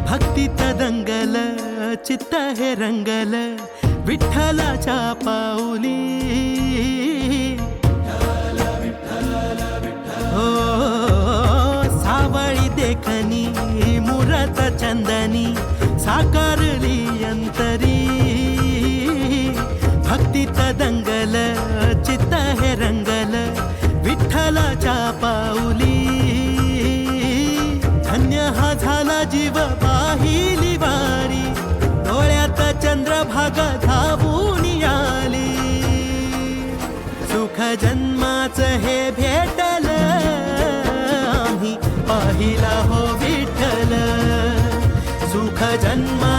भक्तीत दंगल चित्त हे रंगल विठ्ठलाच्या पाऊली हो सावळी देखणी मुरत चंदनी साकारली अंतरी भक्तीत दंगल चित्त हे रंगल विठ्ठलाच्या पाऊली धन्य हा झाला जीव पाहिली वारी डोळ्यात चंद्रभागा धावून आली सुख जन्माचं हे भेटलं आम्ही पाहिला हो विठ्ठल सुख जन्मा